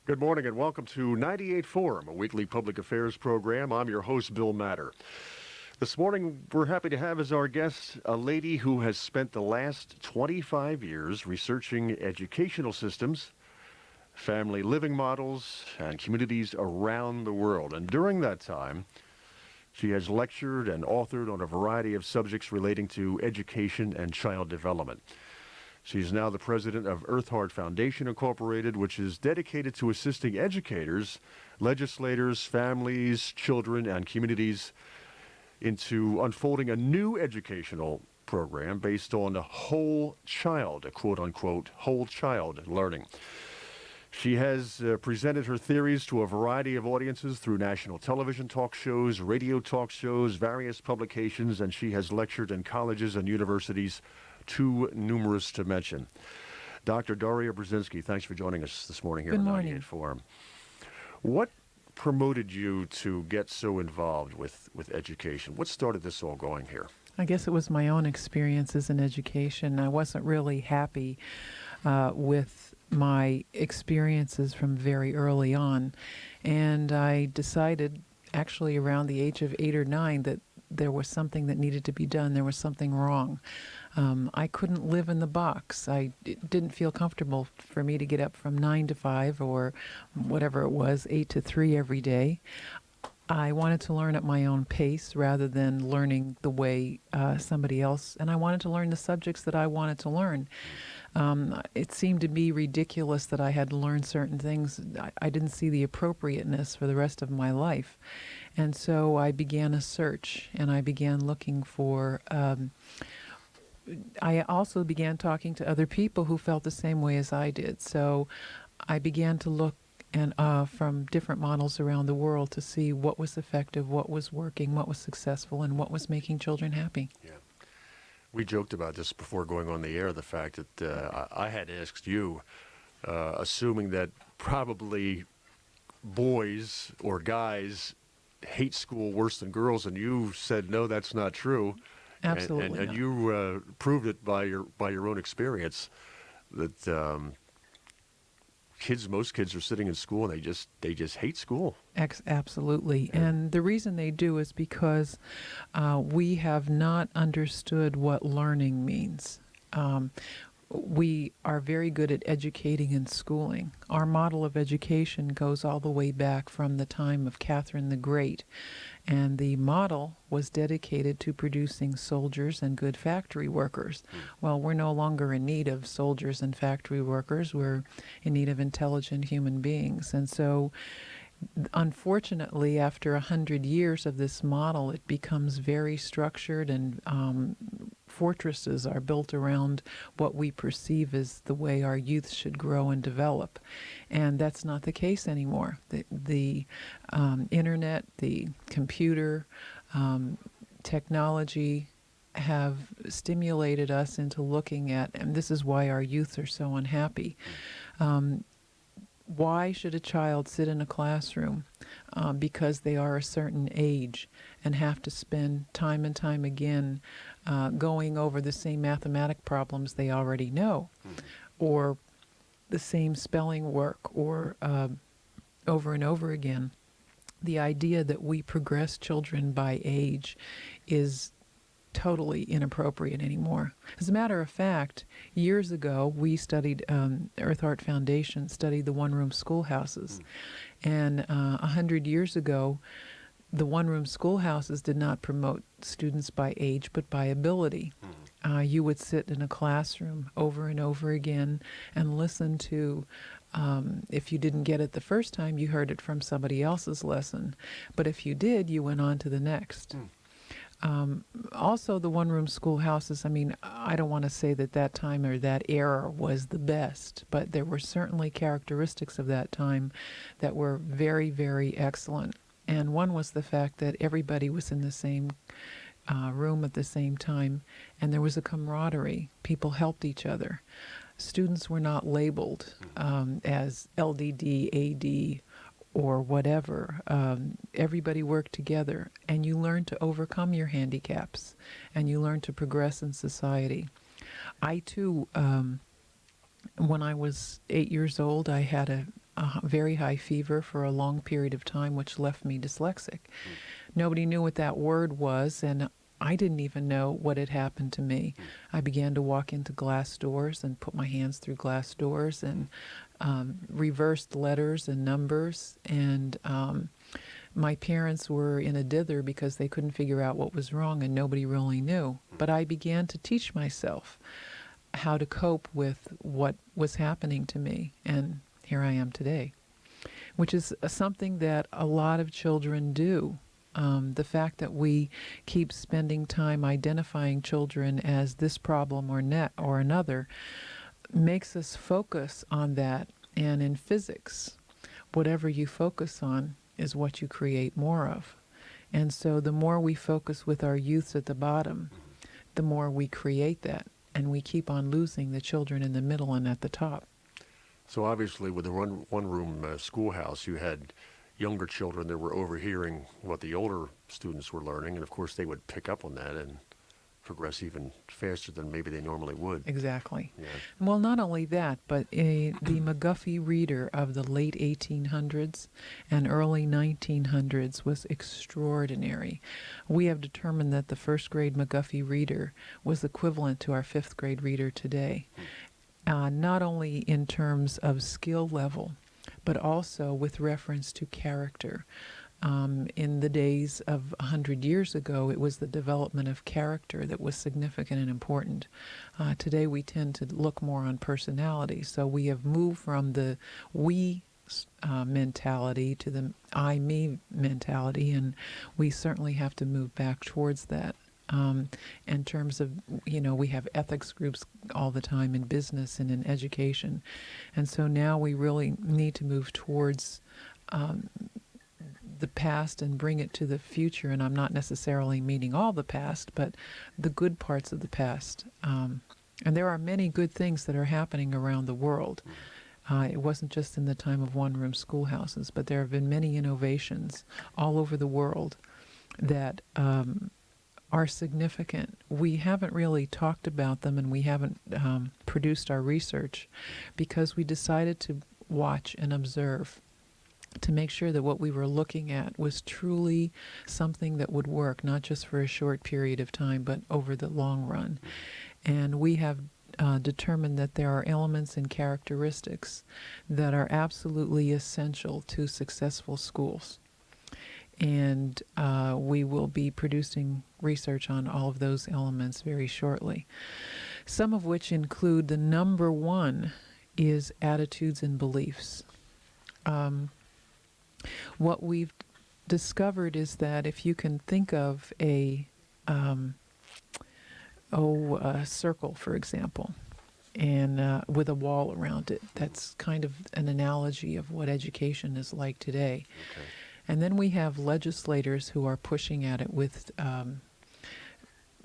Good morning and welcome to 98 Forum, a weekly public affairs program. I'm your host, Bill Matter. This morning, we're happy to have as our guest a lady who has spent the last 25 years researching educational systems, family living models, and communities around the world. And during that time, she has lectured and authored on a variety of subjects relating to education and child development. She is now the president of Earth Heart Foundation Incorporated, which is dedicated to assisting educators, legislators, families, children, and communities into unfolding a new educational program based on a whole child, a quote-unquote whole child learning. She has presented her theories to a variety of audiences through national television talk shows, radio talk shows, various publications, and she has lectured in colleges and universities too numerous to mention. Dr. Daria Brezinski, thanks for joining us this morning here on 98 Forum. What promoted you to get so involved with education? What started this all going here? I guess it was my own experiences in education. I wasn't really happy with my experiences from very early on. And I decided, actually around the age of 8 or 9, that there was something that needed to be done. There was something wrong. I couldn't live in the box. It didn't feel comfortable for me to get up from 9 to 5 or whatever it was, 8 to 3 every day. I wanted to learn at my own pace rather than learning the way somebody else, and I wanted to learn the subjects that I wanted to learn. It seemed to be ridiculous that I had to learn certain things. I didn't see the appropriateness for the rest of my life. And so I began a search, and I began looking for I also began talking to other people who felt the same way as I did. So I began to look from different models around the world to see what was effective, what was working, what was successful, and what was making children happy. Yeah. We joked about this before going on the air, the fact that I had asked you, assuming that probably boys or guys hate school worse than girls, and you said, no, that's not true. Absolutely and not. you proved it by your own experience that most kids are sitting in school and they just hate school. Absolutely. And the reason they do is because we have not understood what learning means. We are very good at educating and schooling. Our model of education goes all the way back from the time of Catherine the Great. And the model was dedicated to producing soldiers and good factory workers. Well, we're no longer in need of soldiers and factory workers. We're in need of intelligent human beings. And so, unfortunately, after 100 years of this model, it becomes very structured, and fortresses are built around what we perceive as the way our youth should grow and develop. And that's not the case anymore. The internet, the computer, technology have stimulated us into looking at, and this is why our youth are so unhappy. Why should a child sit in a classroom because they are a certain age and have to spend time and time again going over the same mathematic problems they already know, or the same spelling work, or over and over again? The idea that we progress children by age is totally inappropriate anymore. As a matter of fact, years ago, we studied, Earth Heart Foundation studied the one-room schoolhouses. And 100 years ago, the one-room schoolhouses did not promote students by age, but by ability. You would sit in a classroom over and over again and listen to, if you didn't get it the first time, you heard it from somebody else's lesson. But if you did, you went on to the next. Also, the one-room schoolhouses, I mean, I don't want to say that that time or that era was the best, but there were certainly characteristics of that time that were very, very excellent. And one was the fact that everybody was in the same room at the same time, and there was a camaraderie. People helped each other. Students were not labeled as LDD, AD, or whatever. Everybody worked together, and you learn to overcome your handicaps, and you learn to progress in society. I too, when I was 8 years old, I had a very high fever for a long period of time, which left me dyslexic. Nobody knew what that word was, and I didn't even know what had happened to me. I began to walk into glass doors and put my hands through glass doors and reversed letters and numbers. And my parents were in a dither because they couldn't figure out what was wrong and nobody really knew. But I began to teach myself how to cope with what was happening to me. And here I am today, which is something that a lot of children do. The fact that we keep spending time identifying children as this problem or another makes us focus on that. And in physics, whatever you focus on is what you create more of. And so the more we focus with our youths at the bottom, the more we create that. And we keep on losing the children in the middle and at the top. So obviously with the one-room schoolhouse, you had younger children that were overhearing what the older students were learning, and of course they would pick up on that and progress even faster than maybe they normally would. Exactly. Yeah. Well, not only that, but the McGuffey reader of the late 1800s and early 1900s was extraordinary. We have determined that the first grade McGuffey reader was equivalent to our fifth grade reader today, not only in terms of skill level, but also with reference to character. In the days of 100 years ago, it was the development of character that was significant and important. Today, we tend to look more on personality. So we have moved from the we mentality to the I, me mentality, and we certainly have to move back towards that. In terms of, we have ethics groups all the time in business and in education. And so now we really need to move towards the past and bring it to the future. And I'm not necessarily meaning all the past, but the good parts of the past. And there are many good things that are happening around the world. It wasn't just in the time of one-room schoolhouses, but there have been many innovations all over the world that are significant. We haven't really talked about them, and we haven't produced our research because we decided to watch and observe to make sure that what we were looking at was truly something that would work, not just for a short period of time, but over the long run. And we have determined that there are elements and characteristics that are absolutely essential to successful schools. And we will be producing research on all of those elements very shortly. Some of which include the number one is attitudes and beliefs. What we've discovered is that if you can think of a circle, for example, and with a wall around it, that's kind of an analogy of what education is like today. Okay. And then we have legislators who are pushing at it with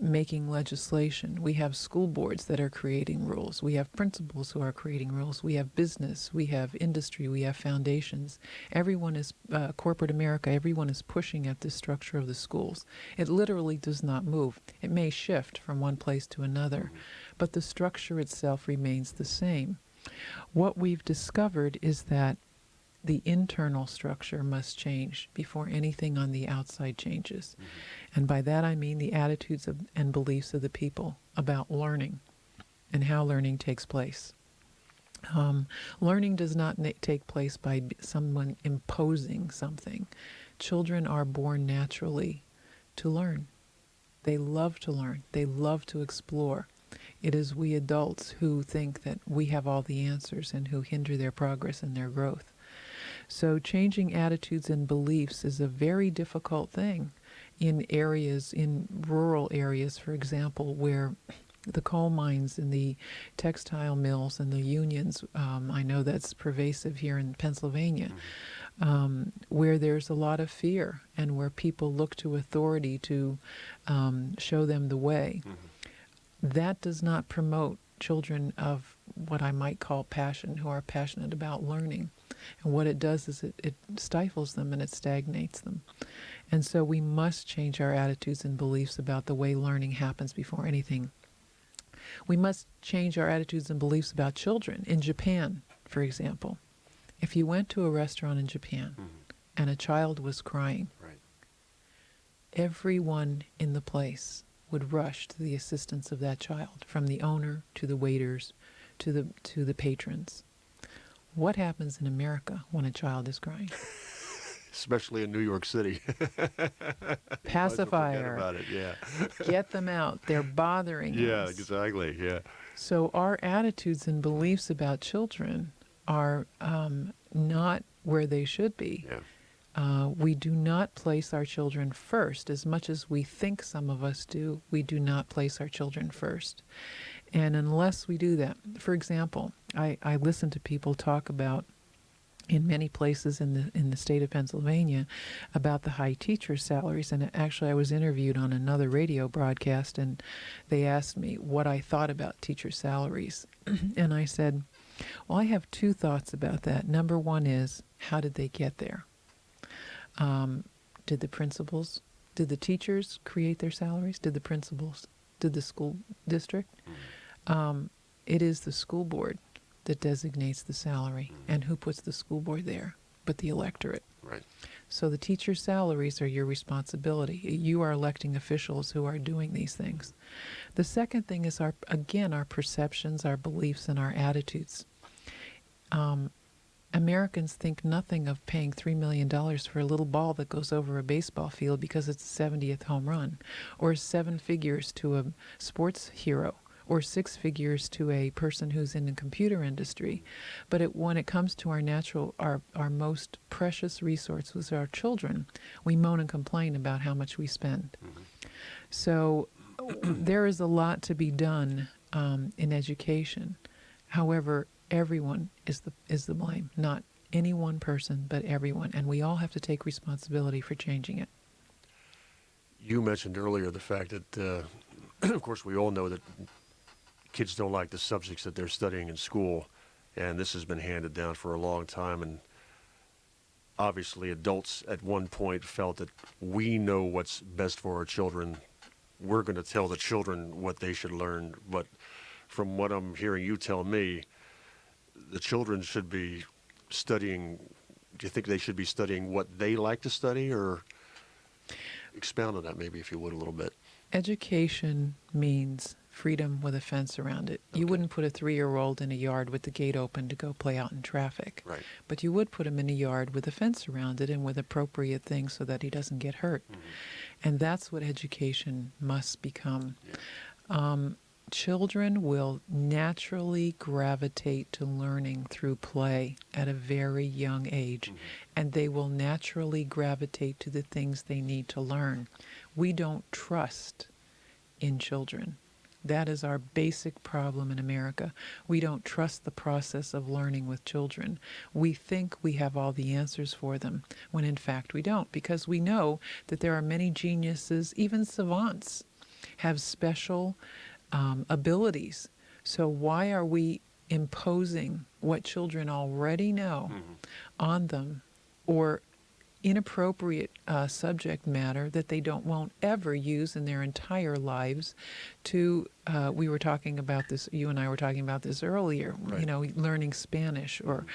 making legislation. We have school boards that are creating rules. We have principals who are creating rules. We have business. We have industry. We have foundations. Everyone is, corporate America, everyone is pushing at this structure of the schools. It literally does not move. It may shift from one place to another, but the structure itself remains the same. What we've discovered is that the internal structure must change before anything on the outside changes. And by that I mean the attitudes and beliefs of the people about learning and how learning takes place. Learning does not take place by someone imposing something. Children are born naturally to learn. They love to learn. They love to explore. It is we adults who think that we have all the answers and who hinder their progress and their growth. So changing attitudes and beliefs is a very difficult thing in rural areas, for example, where the coal mines and the textile mills and the unions, I know that's pervasive here in Pennsylvania, where there's a lot of fear and where people look to authority to show them the way. That does not promote children of what I might call passion, who are passionate about learning. And what it does is it stifles them and it stagnates them. And so we must change our attitudes and beliefs about the way learning happens before anything. We must change our attitudes and beliefs about children. In Japan, for example, If you went to a restaurant in Japan and a child was crying, Right. everyone in the place would rush to the assistance of that child, from the owner to the waiters to the patrons. What happens in America when a child is crying? Especially in New York City. Might as well forget Pacifier. about it. Yeah. Get them out. They're bothering Yeah, us. exactly. Yeah. So our attitudes and beliefs about children are not where they should be. Yeah. We do not place our children first. As much as we think some of us do, we do not place our children first. And unless we do that, for example, I listen to people talk about, in many places in the state of Pennsylvania, about the high teacher salaries. And actually, I was interviewed on another radio broadcast, and they asked me what I thought about teacher salaries. And I said, well, I have two thoughts about that. Number one is, how did they get there? Did the teachers create their salaries? Did the principals? Did the school district? It is the school board that designates the salary. And who puts the school board there but the electorate? Right. So the teacher's salaries are your responsibility. You are electing officials who are doing these things. The second thing is, our perceptions, our beliefs, and our attitudes. Americans think nothing of paying $3 million for a little ball that goes over a baseball field because it's the 70th home run, or 7 figures to a sports hero, or 6 figures to a person who's in the computer industry. But when it comes to our most precious resource, was our children, we moan and complain about how much we spend. So there is a lot to be done in education. However, everyone is the blame, not any one person, but everyone, and we all have to take responsibility for changing it. You mentioned earlier the fact that, of course, we all know that kids don't like the subjects that they're studying in school, and this has been handed down for a long time. And obviously, adults at one point felt that we know what's best for our children. We're going to tell the children what they should learn. But from what I'm hearing you tell me, the children should be studying. Do you think they should be studying what they like to study, or expound on that maybe, if you would, a little bit? Education means freedom with a fence around it. You wouldn't put a 3-year-old in a yard with the gate open to go play out in traffic. Right. But you would put him in a yard with a fence around it and with appropriate things so that he doesn't get hurt. And that's what education must become. Yeah. Children will naturally gravitate to learning through play at a very young age, and they will naturally gravitate to the things they need to learn. We don't trust in children. That is our basic problem in America. We don't trust the process of learning with children. We think we have all the answers for them, when in fact we don't, because we know that there are many geniuses, even savants, have special abilities. So why are we imposing what children already know on them, or inappropriate subject matter that they won't ever use in their entire lives? We were talking about this, you and I were talking about this earlier, Right. Learning Spanish, or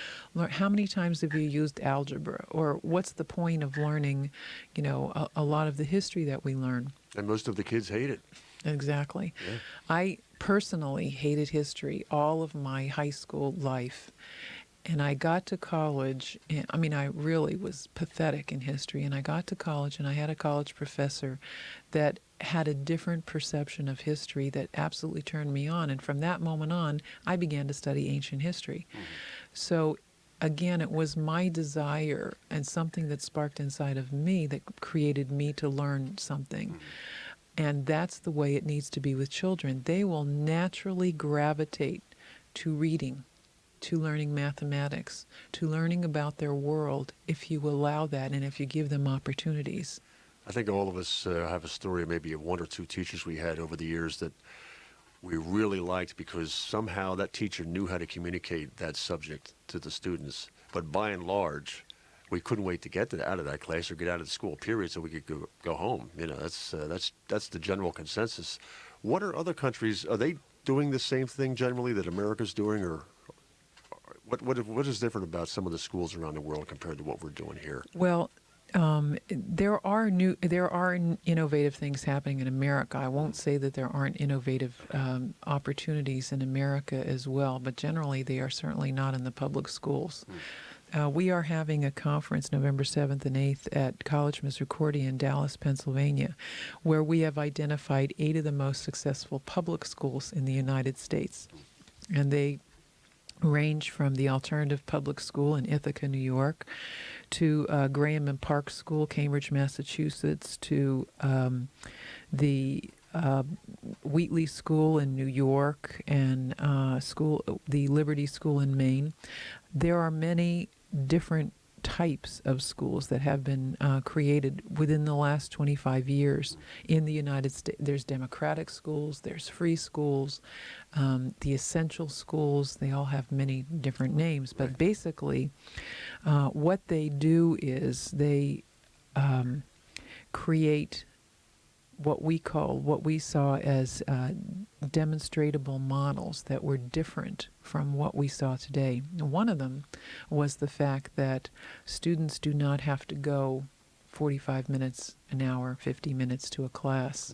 how many times have you used algebra, or what's the point of learning, a lot of the history that we learn? And most of the kids hate it. Exactly. Yeah. I personally hated history all of my high school life. And I got to college, and I really was pathetic in history. And I got to college, and I had a college professor that had a different perception of history that absolutely turned me on. And from that moment on, I began to study ancient history. So again, it was my desire and something that sparked inside of me that created me to learn something. And that's the way it needs to be with children. They will naturally gravitate to reading, to learning mathematics, to learning about their world, if you allow that and if you give them opportunities. I think all of us have a story maybe of 1 or 2 teachers we had over the years that we really liked, because somehow that teacher knew how to communicate that subject to the students. But by and large, we couldn't wait to get out of that class or get out of the school period so we could go home. That's the general consensus. What are other countries? Are they doing the same thing generally that America's doing, or What is different about some of the schools around the world compared to what we're doing here? Well, there are innovative things happening in America. I won't say that there aren't innovative opportunities in America as well, but generally they are certainly not in the public schools. We are having a conference November 7th and 8th at College Misericordia in Dallas, Pennsylvania, where we have identified 8 of the most successful public schools in the United States. And they range from the Alternative Public School in Ithaca, New York, to Graham and Park School, Cambridge, Massachusetts, to the Wheatley School in New York, and the Liberty School in Maine. There are many different types of schools that have been created within the last 25 years in the United States. There's democratic schools, there's free schools, the essential schools. They all have many different names, but basically what they do is they create what we saw as demonstratable models that were different from what we saw today. One of them was the fact that students do not have to go 45 minutes, an hour, 50 minutes to a class.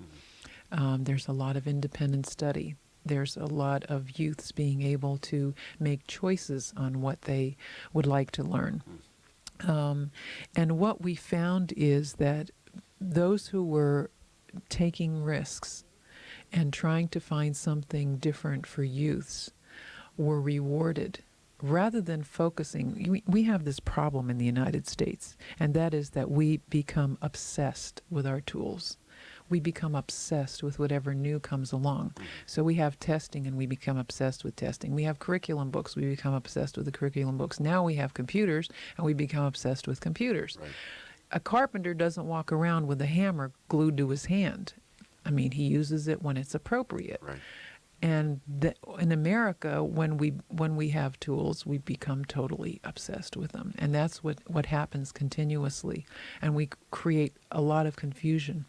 There's a lot of independent study. There's a lot of youths being able to make choices on what they would like to learn. And what we found is that those who were taking risks and trying to find something different for youths were rewarded rather than focusing. We have this problem in the United States, and that is that we become obsessed with our tools. We become obsessed with whatever new comes along. So we have testing, and we become obsessed with testing. We have curriculum books. We become obsessed with the curriculum books. Now we have computers, and we become obsessed with computers. Right. A carpenter doesn't walk around with a hammer glued to his hand. I mean, he uses it when it's appropriate. Right. And in America, when we have tools, we become totally obsessed with them. And that's what happens continuously. And we create a lot of confusion.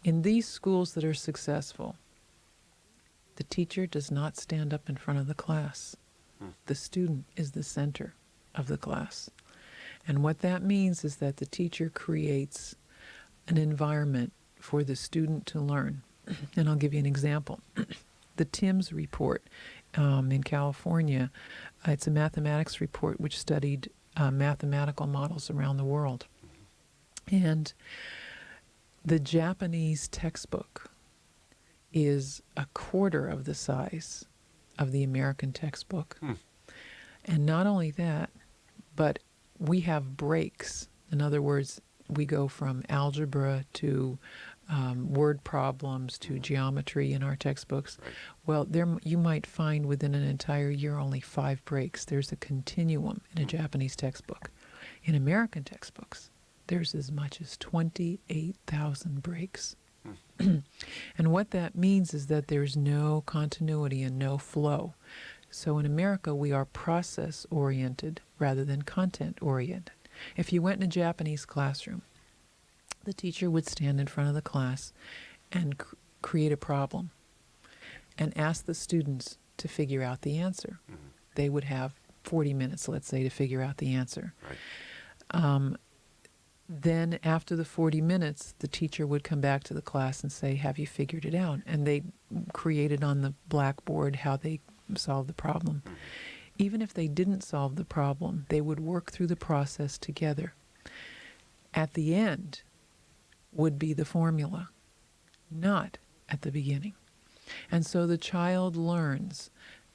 In these schools that are successful, the teacher does not stand up in front of the class. The student is the center of the class. And what that means is that the teacher creates an environment for the student to learn. And I'll give you an example. The TIMSS report in California, it's a mathematics report which studied mathematical models around the world. And the Japanese textbook is a quarter of the size of the American textbook. And not only that, but we have breaks. In other words, we go from algebra to word problems to geometry in our textbooks. Right. Well, you might find within an entire year only 5 breaks. There's a continuum in a Japanese textbook. In American textbooks, there's as much as 28,000 breaks. And what that means is that there's no continuity and no flow. So in America, we are process-oriented rather than content-oriented. If you went in a Japanese classroom, the teacher would stand in front of the class and create a problem and ask the students to figure out the answer. They would have 40 minutes, let's say, to figure out the answer. Right. Then after the 40 minutes, the teacher would come back to the class and say, have you figured it out? And they created on the blackboard how they solved the problem. Even if they didn't solve the problem, they would work through the process together. At the end would be the formula, not at the beginning. And so the child learns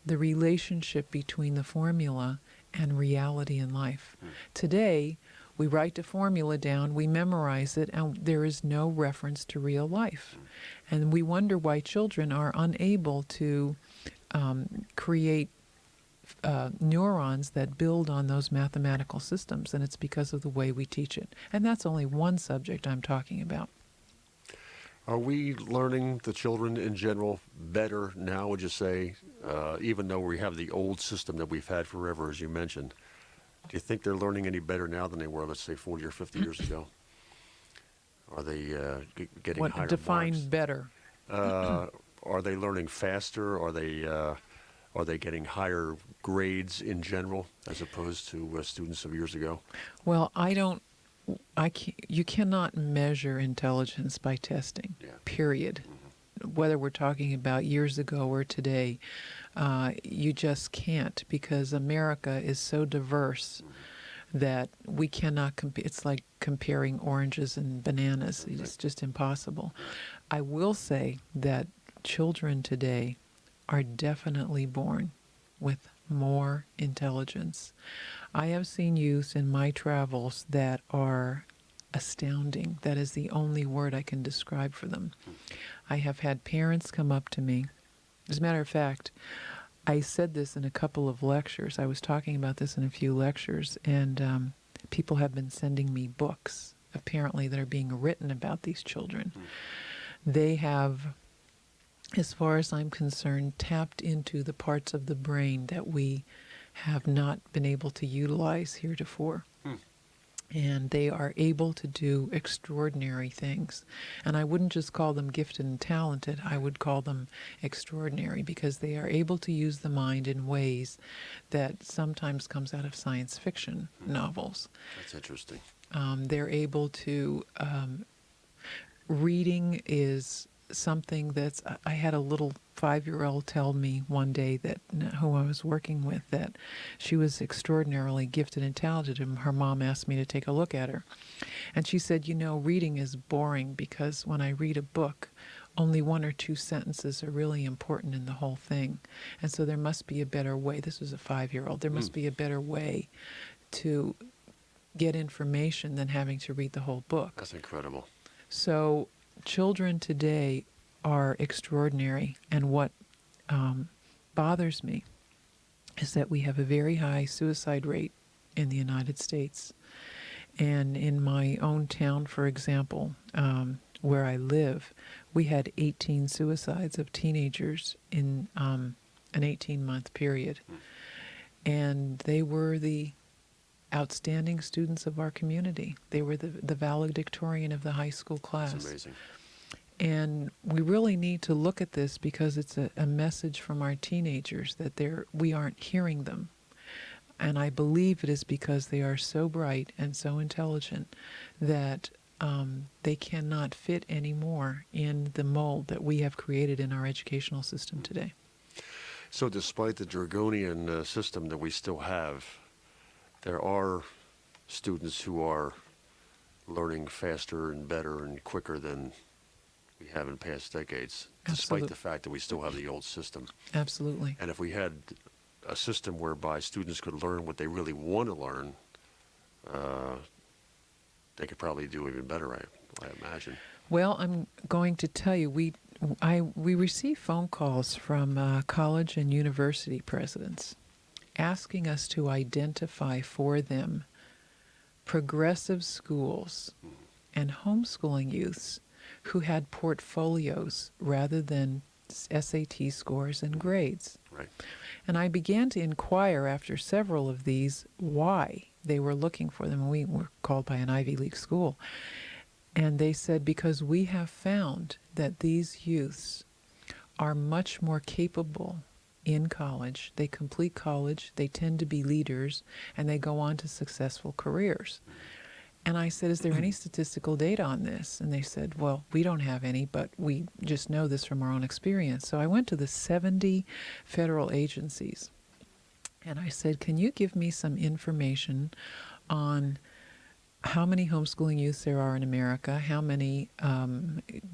the relationship between the formula and reality in life. Today, we write the formula down, we memorize it, and there is no reference to real life. And we wonder why children are unable to create neurons that build on those mathematical systems, and it's because of the way we teach it. And that's only one subject I'm talking about. Are we learning, the children in general, better now, would you say, even though we have the old system that we've had forever, as you mentioned? Do you think they're learning any better now than they were, let's say, 40 or 50 years ago? Are they getting higher Define marks? better. Are they learning faster? Are Are they getting higher grades in general as opposed to students of years ago? Well, you cannot measure intelligence by testing, Yeah. period. Whether we're talking about years ago or today, you just can't, because America is so diverse that we cannot compare. It's like comparing oranges and bananas. Okay. It's just impossible. I will say that children today are definitely born with more intelligence. I have seen youth in my travels that are astounding. That is the only word I can describe for them. I have had parents come up to me. As a matter of fact, I said this in a couple of lectures. I was talking about this in a few lectures, and people have been sending me books, apparently, that are being written about these children. They have, as far as I'm concerned, tapped into the parts of the brain that we have not been able to utilize heretofore. And they are able to do extraordinary things. And I wouldn't just call them gifted and talented, I would call them extraordinary, because they are able to use the mind in ways that sometimes comes out of science fiction novels. That's interesting. They're able to, reading is something that's, I had a little 5-year-old tell me one day, that who I was working with, that she was extraordinarily gifted and talented, and her mom asked me to take a look at her. And she said, reading is boring, because when I read a book, only 1 or 2 sentences are really important in the whole thing. And so there must be a better way. This was a 5-year-old. There must be a better way to get information than having to read the whole book. That's incredible. So children today are extraordinary, and what bothers me is that we have a very high suicide rate in the United States. And in my own town, for example, where I live, we had 18 suicides of teenagers in an 18-month period. And they were the outstanding students of our community. They were the valedictorian of the high school class. That's amazing. And we really need to look at this, because it's a message from our teenagers that we aren't hearing them. And I believe it is because they are so bright and so intelligent that they cannot fit anymore in the mold that we have created in our educational system today. So despite the draconian system that we still have, there are students who are learning faster and better and quicker than we have in past decades, despite the fact that we still have the old system. Absolutely. And if we had a system whereby students could learn what they really want to learn, they could probably do even better, I imagine. Well, I'm going to tell you, we receive phone calls from college and university presidents asking us to identify for them progressive schools and homeschooling youths who had portfolios rather than SAT scores and grades. Right. And I began to inquire after several of these why they were looking for them. We were called by an Ivy League school. And they said, because we have found that these youths are much more capable in college. They complete college, they tend to be leaders, and they go on to successful careers. And I said, is there any statistical data on this? And they said, well, we don't have any, but we just know this from our own experience. So I went to the 70 federal agencies, and I said, can you give me some information on how many homeschooling youths there are in America, how many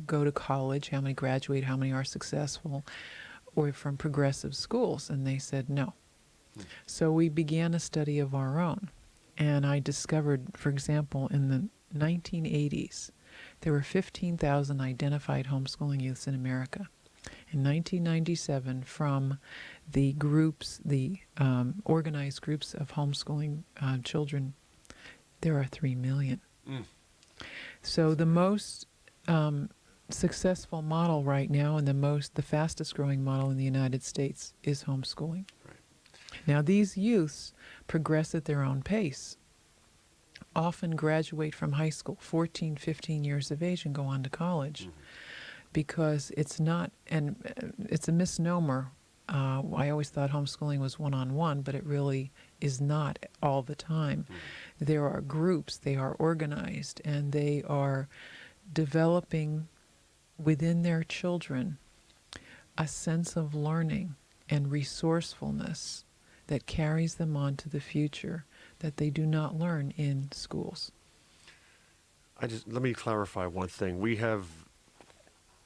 go to college, how many graduate, how many are successful, or from progressive schools? And they said no. So we began a study of our own. And I discovered, for example, in the 1980s, there were 15,000 identified homeschooling youths in America. In 1997, from the groups, the organized groups of homeschooling children, there are 3 million. So the most successful model right now, and the fastest growing model in the United States, is homeschooling. Right. Now, these youths progress at their own pace, often graduate from high school 14, 15 years of age and go on to college, because it's not, and it's a misnomer I always thought homeschooling was one-on-one, but it really is not all the time. There are groups, they are organized, and they are developing within their children a sense of learning and resourcefulness that carries them on to the future that they do not learn in schools. Let me clarify one thing. We have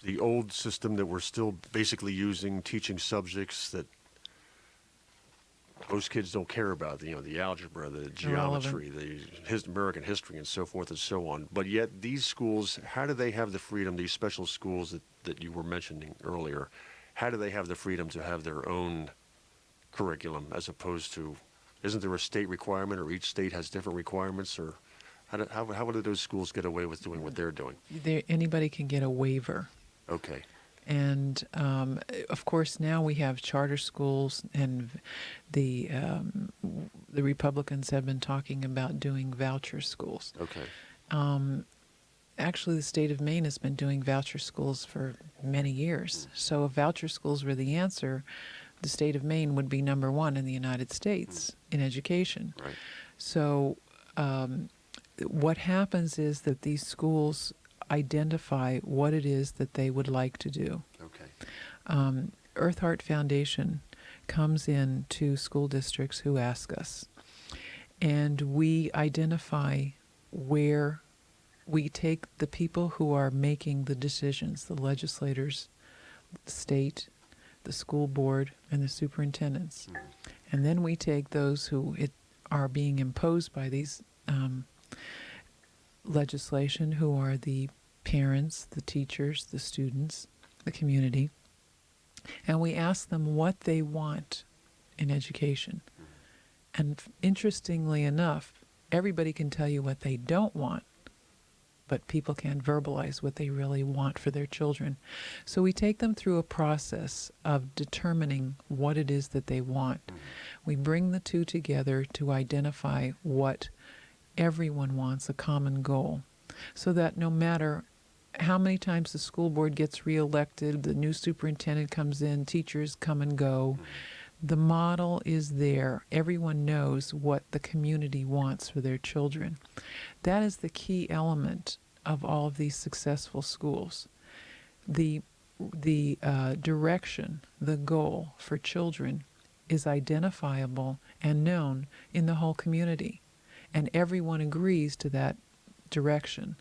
the old system that we're still basically using, teaching subjects that most kids don't care about, the algebra, the geometry, American history, and so forth and so on. But yet these schools, how do they have the freedom, these special schools that you were mentioning earlier, how do they have the freedom to have their own curriculum as opposed to, isn't there a state requirement, or each state has different requirements, or how do those schools get away with doing what they're doing? Anybody can get a waiver. Okay. And of course, now we have charter schools, and the Republicans have been talking about doing voucher schools. Okay. Actually, the state of Maine has been doing voucher schools for many years. So if voucher schools were the answer, the state of Maine would be number one in the United States in education. Right. So what happens is that these schools identify what it is that they would like to do. Okay. Earth Heart Foundation comes in to school districts who ask us, and we identify where we take the people who are making the decisions, the legislators, the state, the school board, and the superintendents. And then we take those who are being imposed by these legislation, who are the parents, the teachers, the students, the community, and we ask them what they want in education. And interestingly enough, everybody can tell you what they don't want, but people can't verbalize what they really want for their children. So we take them through a process of determining what it is that they want. We bring the two together to identify what everyone wants, a common goal, so that no matter how many times the school board gets reelected, the new superintendent comes in, teachers come and go, the model is there. Everyone knows what the community wants for their children. That is the key element of all of these successful schools. The direction, the goal for children is identifiable and known in the whole community, and everyone agrees to that direction,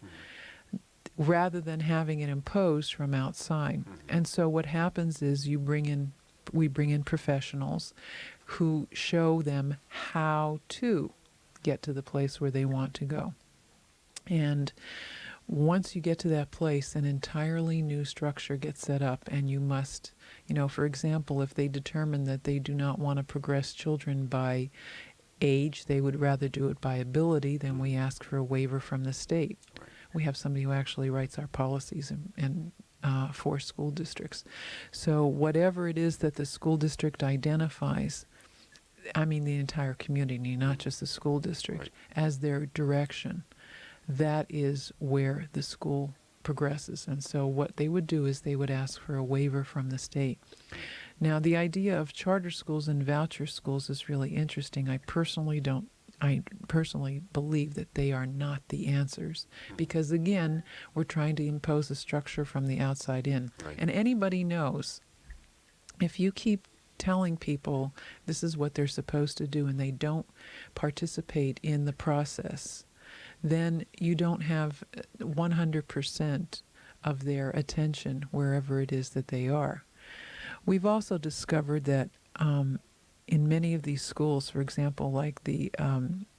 rather than having it imposed from outside. And so what happens is we bring in professionals who show them how to get to the place where they want to go. And once you get to that place, an entirely new structure gets set up, and you must, for example, if they determine that they do not want to progress children by age, they would rather do it by ability, then we ask for a waiver from the state. Right. We have somebody who actually writes our policies and for school districts. So whatever it is that the school district identifies, I mean the entire community, not just the school district, Right. as their direction, that is where the school progresses. And so what they would do is they would ask for a waiver from the state. Now, the idea of charter schools and voucher schools is really interesting. I personally believe that they are not the answers, because again, we're trying to impose a structure from the outside in. Right. And anybody knows, if you keep telling people this is what they're supposed to do and they don't participate in the process, then you don't have 100% of their attention wherever it is that they are. We've also discovered that in many of these schools, for example, like the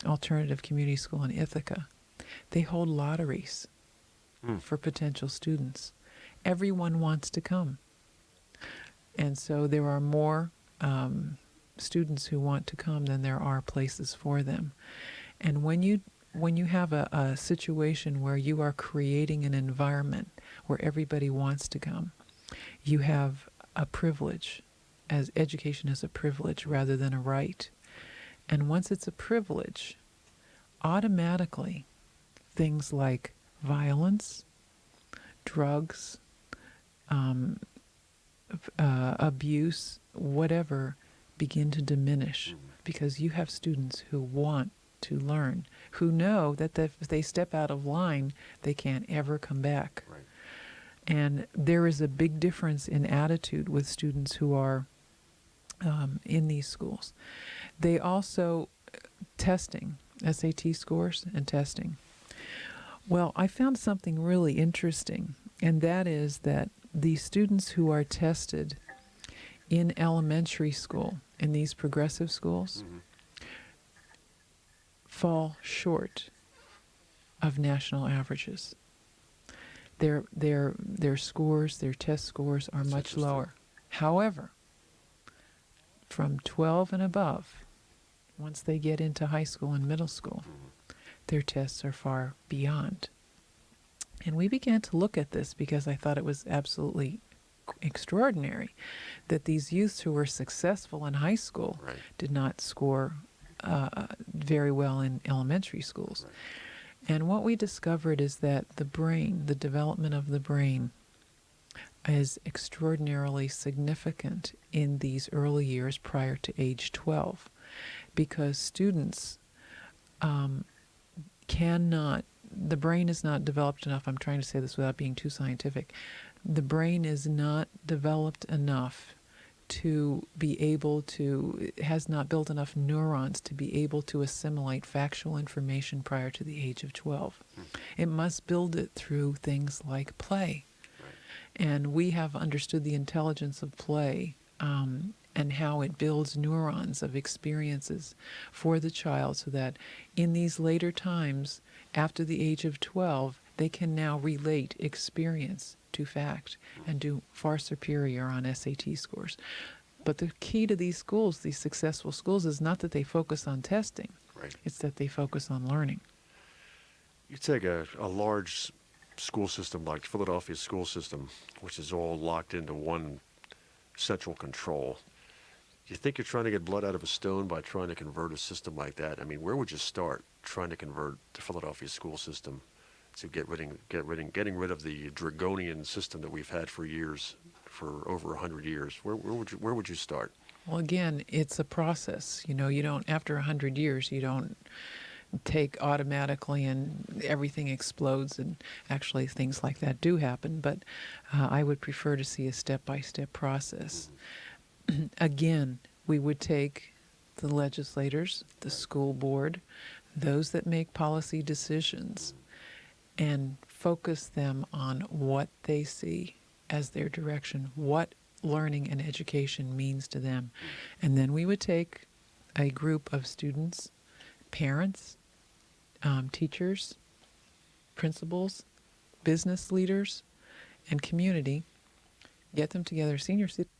Alternative Community School in Ithaca, they hold lotteries for potential students. Everyone wants to come. And so there are more students who want to come than there are places for them. And when you have a situation where you are creating an environment where everybody wants to come, you have a privilege, as education is a privilege rather than a right. And once it's a privilege, automatically things like violence, drugs, abuse whatever begin to diminish because you have students who want to learn, who know that if they step out of line, they can't ever come back. Right. And there is a big difference in attitude with students who are in these schools. They also, testing, SAT scores and testing. Well, I found something really interesting, and that is that the students who are tested in elementary school, in these progressive schools, fall short of national averages. Their scores, their test scores are That's much interesting. lower. However, from 12 and above, once they get into high school and middle school, their tests are far beyond. And we began to look at this because I thought it was absolutely extraordinary that these youths who were successful in high school Right. did not score very well in elementary schools. Right. And what we discovered is that the brain, the development of the brain, is extraordinarily significant in these early years prior to age 12 because students cannot, the brain is not developed enough. I'm trying to say this without being too scientific. The brain is not developed enough to be able to, it has not built enough neurons to be able to assimilate factual information prior to the age of 12. It must build it through things like play. Right. And we have understood the intelligence of play and how it builds neurons of experiences for the child so that in these later times, after the age of 12, they can now relate experience to fact and do far superior on SAT scores. But the key to these schools, these successful schools, is not that they focus on testing. Right. It's that they focus on learning. You take a large school system like Philadelphia's school system, which is all locked into one central control. You think you're trying to get blood out of a stone by trying to convert a system like that? I mean, where would you start trying to convert the Philadelphia school system to getting rid of the draconian system that we've had for years, for over 100 years? Where would you start? Well, again, it's a process. You know, you don't, after 100 years, you don't take automatically and everything explodes, and actually things like that do happen, but I would prefer to see a step-by-step process. Again, we would take the legislators, the school board, those that make policy decisions, and focus them on what they see as their direction, what learning and education means to them. And then we would take a group of students, parents, teachers, principals, business leaders, and community, get them together, senior citizens,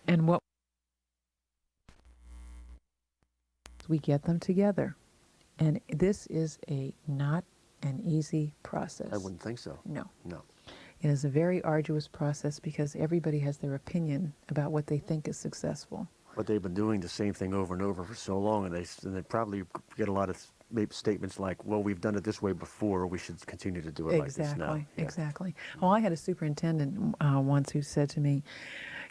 And what we get them together. And this is not an easy process. I wouldn't think so. No. No. It is a very arduous process because everybody has their opinion about what they think is successful. But they've been doing the same thing over and over for so long, and they probably get a lot of maybe statements like, well, we've done it this way before, we should continue to do it like this now. Exactly. Well, I had a superintendent once who said to me,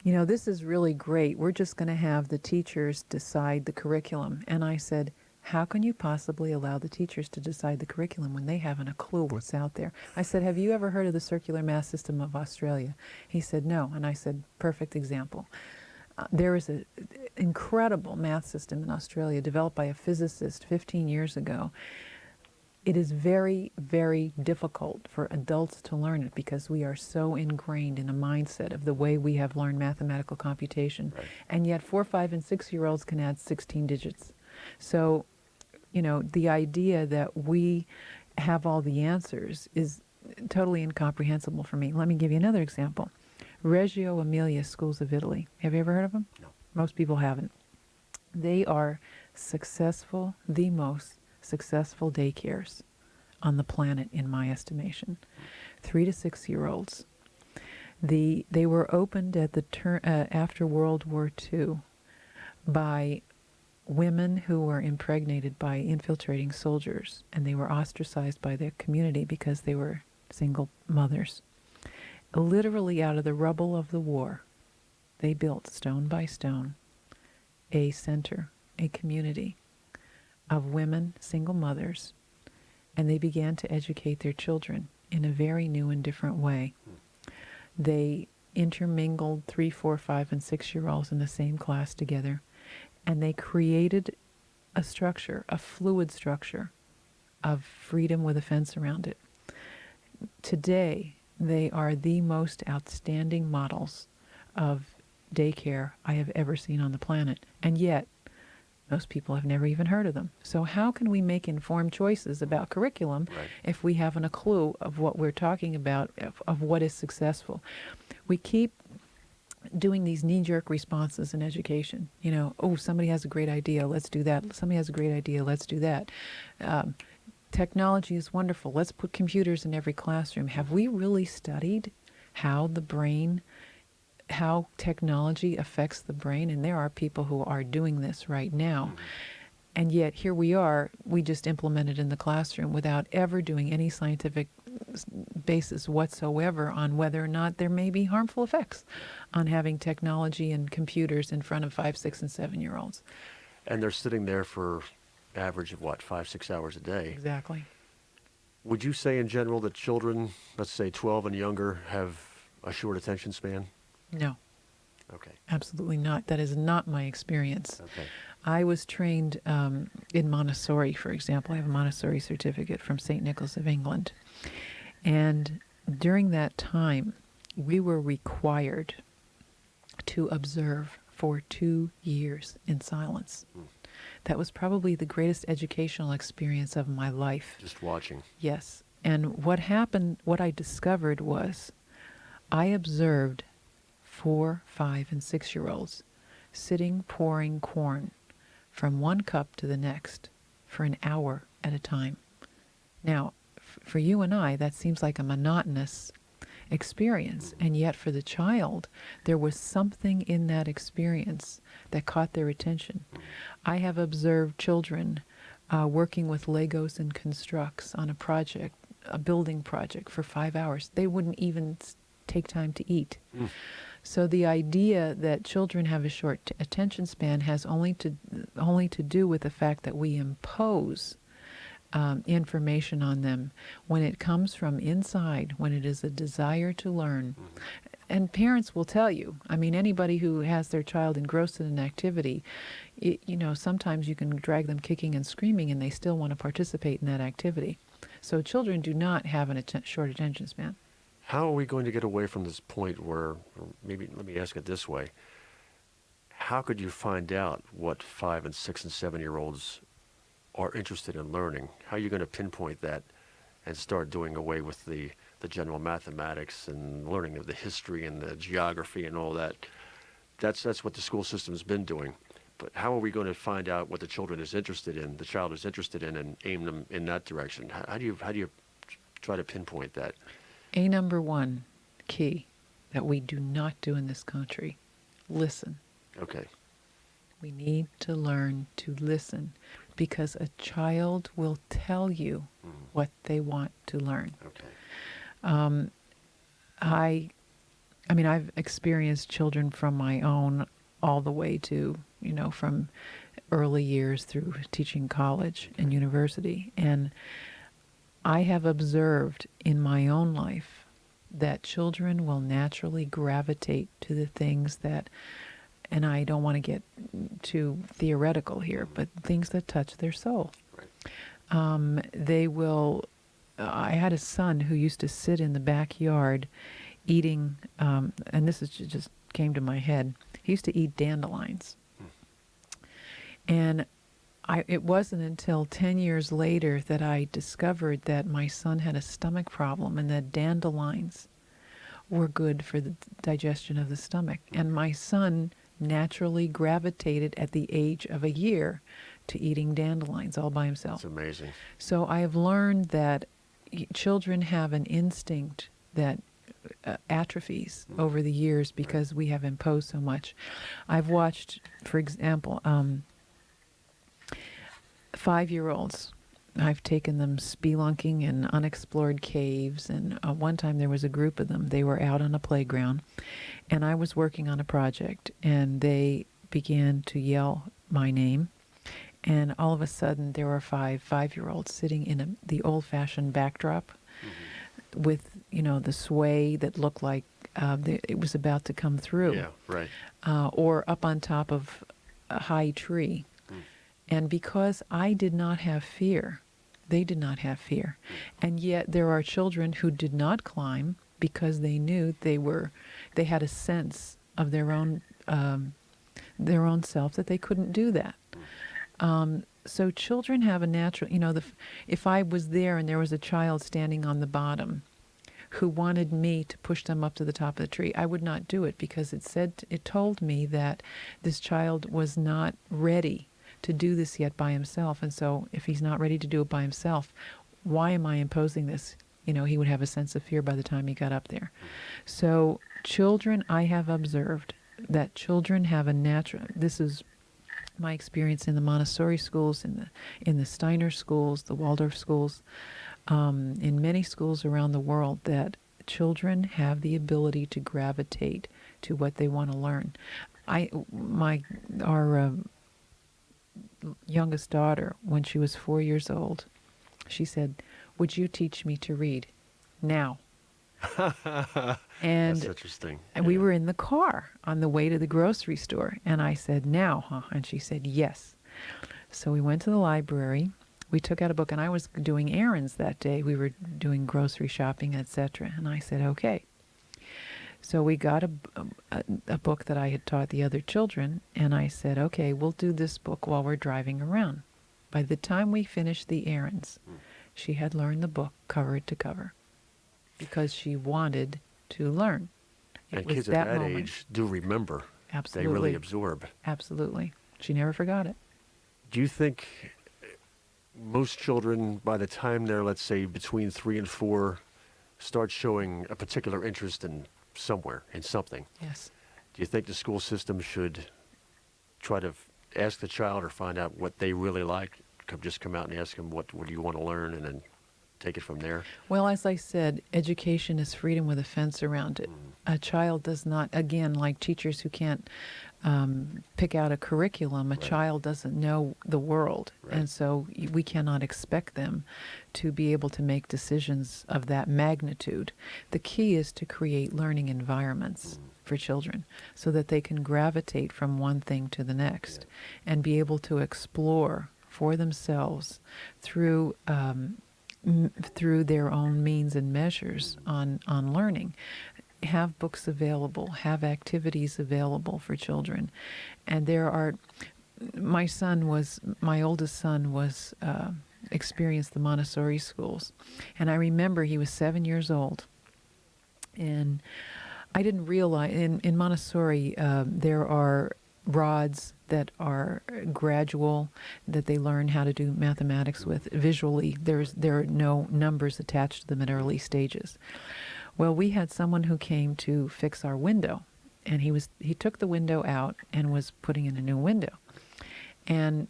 this is really great. We're just going to have the teachers decide the curriculum. And I said, how can you possibly allow the teachers to decide the curriculum when they haven't a clue what's out there? I said, have you ever heard of the circular math system of Australia? He said, no. And I said, perfect example. There is an incredible math system in Australia developed by a physicist 15 years ago. It is very, very difficult for adults to learn it because we are so ingrained in a mindset of the way we have learned mathematical computation. Right. And yet 4, 5, and 6-year-olds can add 16 digits. So, the idea that we have all the answers is totally incomprehensible for me. Let me give you another example. Reggio Emilia Schools of Italy. Have you ever heard of them? No. Most people haven't. They are successful, the most successful daycares on the planet, in my estimation. 3 to 6-year-olds. They were opened at the after World War II by women who were impregnated by infiltrating soldiers, and they were ostracized by their community because they were single mothers. Literally out of the rubble of the war, they built stone by stone a center, a community of women, single mothers, and they began to educate their children in a very new and different way. They intermingled 3, 4, 5, and 6-year-olds in the same class together, and they created a structure, a fluid structure of freedom with a fence around it. Today, they are the most outstanding models of daycare I have ever seen on the planet, and yet most people have never even heard of them. So how can we make informed choices about curriculum if we haven't a clue of what we're talking about, of what is successful? We keep doing these knee-jerk responses in education. Somebody has a great idea, let's do that. Somebody has a great idea, let's do that. Technology is wonderful. Let's put computers in every classroom. Have we really studied how technology affects the brain? And there are people who are doing this right now. And yet here we are, we just implement it in the classroom without ever doing any scientific basis whatsoever on whether or not there may be harmful effects on having technology and computers in front of 5, 6, and 7-year-olds. And they're sitting there for average of 5, 6 hours a day. Exactly. Would you say in general that children, let's say 12 and younger, have a short attention span? No. Okay. Absolutely not. That is not my experience. Okay. I was trained in Montessori, for example. I have a Montessori certificate from St. Nicholas of England. And during that time, we were required to observe for 2 years in silence. That was probably the greatest educational experience of my life. Just watching. Yes. And what happened, what I discovered was I observed 4, 5, and 6-year-olds sitting pouring corn from one cup to the next for an hour at a time. Now, for you and I, that seems like a monotonous experience, and yet for the child, there was something in that experience that caught their attention. I have observed children working with Legos and constructs on a project, a building project, for 5 hours. They wouldn't even take time to eat. So the idea that children have a short attention span has only to do with the fact that we impose information on them when it comes from inside, when it is a desire to learn. And parents will tell you, I mean, anybody who has their child engrossed in an activity, sometimes you can drag them kicking and screaming and they still want to participate in that activity. So children do not have a short attention span. How are we going to get away from this point where, or maybe let me ask it this way, how could you find out what 5 and 6 and 7-year-olds are interested in learning? How are you going to pinpoint that and start doing away with the general mathematics and learning of the history and the geography and all that that's what the school system's been doing. But how are we going to find out what the child is interested in, and aim them in that direction? How do you try to pinpoint that? A number one key that we do not do in this country: listen. Okay. We need to learn to listen, because a child will tell you what they want to learn. Okay. I mean, I've experienced children from my own all the way to, from early years through teaching college and university. And I have observed in my own life that children will naturally gravitate to the things that, and I don't want to get too theoretical here, but things that touch their soul. Right. They will. I had a son who used to sit in the backyard eating, and this is just came to my head. He used to eat dandelions, and it wasn't until 10 years later that I discovered that my son had a stomach problem and that dandelions were good for the digestion of the stomach. And my son naturally gravitated at the age of a year to eating dandelions all by himself. That's amazing. So I have learned that children have an instinct that atrophies over the years because we have imposed so much. I've watched, for example, 5-year-olds. I've taken them spelunking in unexplored caves, and one time there was a group of them. They were out on a playground, and I was working on a project, and they began to yell my name, and all of a sudden there were 5-year-olds sitting in the old-fashioned backdrop with, the sway that looked like it was about to come through. Yeah, right. Or up on top of a high tree. And because I did not have fear, they did not have fear. And yet there are children who did not climb because they knew they had a sense of their own self that they couldn't do that. So children have a natural, if I was there and there was a child standing on the bottom who wanted me to push them up to the top of the tree, I would not do it, because it told me that this child was not ready to do this yet by himself. And so if he's not ready to do it by himself, why am I imposing this? He would have a sense of fear by the time he got up there. So children, I have observed that children have a natural, this is my experience in the Montessori schools, in the Steiner schools, the Waldorf schools, in many schools around the world, that children have the ability to gravitate to what they want to learn. Our youngest daughter, when she was 4 years old, she said, "Would you teach me to read now?" And That's interesting. And we were in the car on the way to the grocery store, and I said, "Now, huh?" And she said, "Yes." So we went to the library. We took out a book, and I was doing errands that day. We were doing grocery shopping, etc. And I said, "Okay." So we got a book that I had taught the other children, and I said, "Okay, we'll do this book while we're driving around." By the time we finished the errands, she had learned the book cover to cover because she wanted to learn. And kids at that age do remember. Absolutely. They really absorb. Absolutely. She never forgot it. Do you think most children, by the time they're, let's say, between 3 and 4, start showing a particular interest in something? Yes. Do you think the school system should try to ask the child or find out what they really like? Just come out and ask them, what do you want to learn, and then take it from there? Well, as I said, education is freedom with a fence around it. A child does not, again, like teachers who can't pick out a curriculum, a child doesn't know the world. Right. And so we cannot expect them to be able to make decisions of that magnitude. The key is to create learning environments for children so that they can gravitate from one thing to the next and be able to explore for themselves through their own means and measures on learning. Have books available, have activities available for children. And my oldest son was experienced the Montessori schools. And I remember he was 7 years old. And I didn't realize in Montessori there are rods that are gradual, that they learn how to do mathematics with visually. There are no numbers attached to them at early stages. Well, we had someone who came to fix our window, and he took the window out and was putting in a new window. And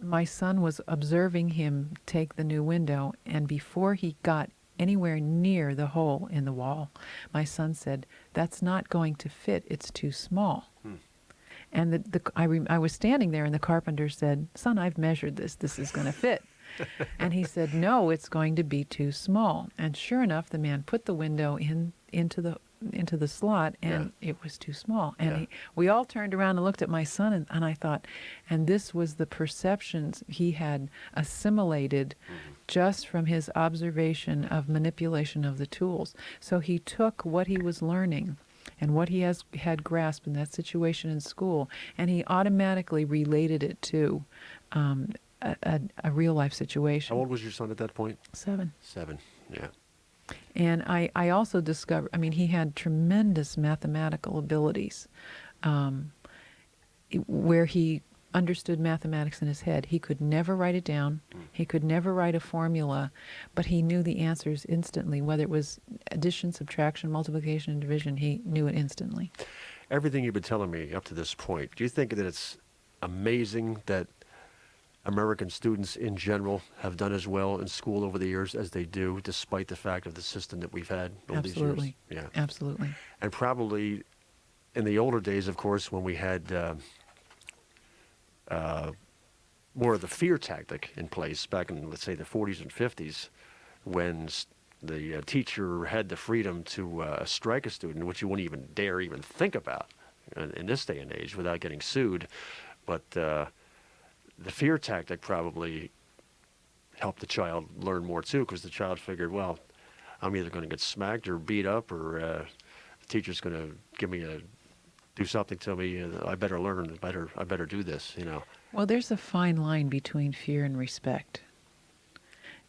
my son was observing him take the new window, and before he got anywhere near the hole in the wall, my son said, "That's not going to fit. It's too small." And I was standing there, and the carpenter said, "Son, I've measured this. This is going to fit." And he said, "No, it's going to be too small." And sure enough, the man put the window into the slot, and it was too small. And we all turned around and looked at my son, and I thought, and this was the perceptions he had assimilated just from his observation of manipulation of the tools. So he took what he was learning and what he had grasped in that situation in school, and he automatically related it to a real life situation. How old was your son at that point? 7. 7, yeah. And I also discovered, I mean, he had tremendous mathematical abilities, where he understood mathematics in his head. He could never write it down. He could never write a formula, but he knew the answers instantly. Whether it was addition, subtraction, multiplication, and division, he knew it instantly. Everything you've been telling me up to this point, do you think that it's amazing that American students in general have done as well in school over the years as they do, despite the fact of the system that we've had over these years? Absolutely. Yeah. Absolutely. And probably in the older days, of course, when we had more of the fear tactic in place back in, let's say, the 40s and 50s, when the teacher had the freedom to strike a student, which you wouldn't even dare even think about in this day and age without getting sued. But the fear tactic probably helped the child learn more too, because the child figured, well, I'm either going to get smacked or beat up, or the teacher's going to do something to me. I better learn. I better do this. Well, there's a fine line between fear and respect,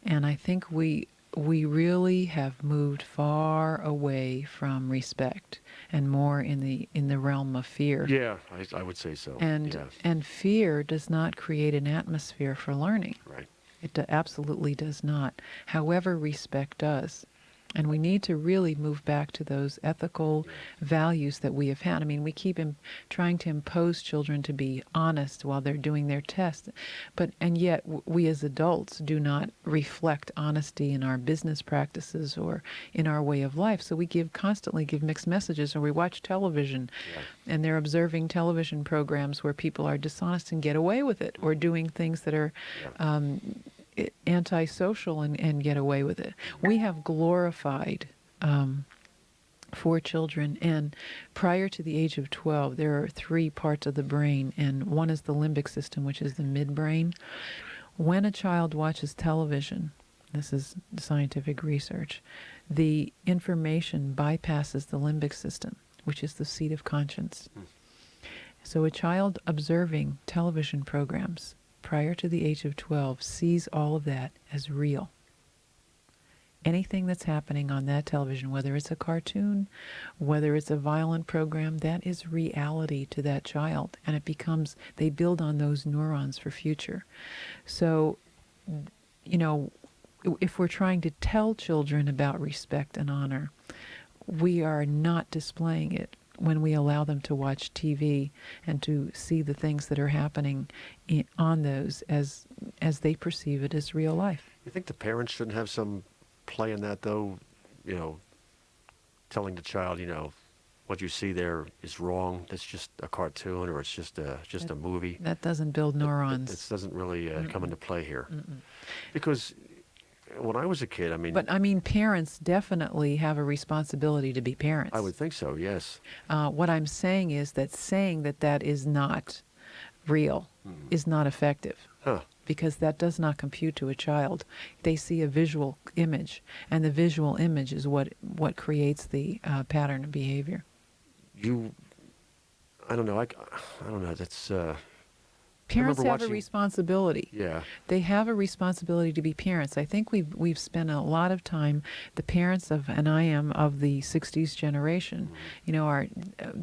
and I think we really have moved far away from respect and more in the realm of fear. Yeah, I would say so. And fear does not create an atmosphere for learning. Right. It absolutely does not. However, respect does. And we need to really move back to those ethical values that we have had. I mean, we keep trying to impose children to be honest while they're doing their tests, and yet we as adults do not reflect honesty in our business practices or in our way of life. So we constantly give mixed messages, or we watch television, and they're observing television programs where people are dishonest and get away with it, or doing things that are antisocial and get away with it. We have glorified for children, and prior to the age of 12, there are 3 parts of the brain, and one is the limbic system, which is the midbrain. When a child watches television, this is scientific research, the information bypasses the limbic system, which is the seat of conscience. So a child observing television programs prior to the age of 12 sees all of that as real. Anything that's happening on that television, whether it's a cartoon, whether it's a violent program, that is reality to that child. And they build on those neurons for future. So, if we're trying to tell children about respect and honor, we are not displaying it when we allow them to watch TV and to see the things that are happening on those as they perceive it as real life. You think the parents shouldn't have some play in that, though? Telling the child, what you see there is wrong. That's just a cartoon, or it's just a movie. That doesn't build neurons. It doesn't really come into play here. Because when I was a kid, But parents definitely have a responsibility to be parents. I would think so, yes. What I'm saying is that that is not real is not effective. Huh. Because that does not compute to a child. They see a visual image, and the visual image is what creates the pattern of behavior. I don't know. I don't know. That's Parents remember have a watching. responsibility. Yeah. They have a responsibility to be parents. I think we've spent a lot of time, the parents of, and I am of the 60s generation, you know,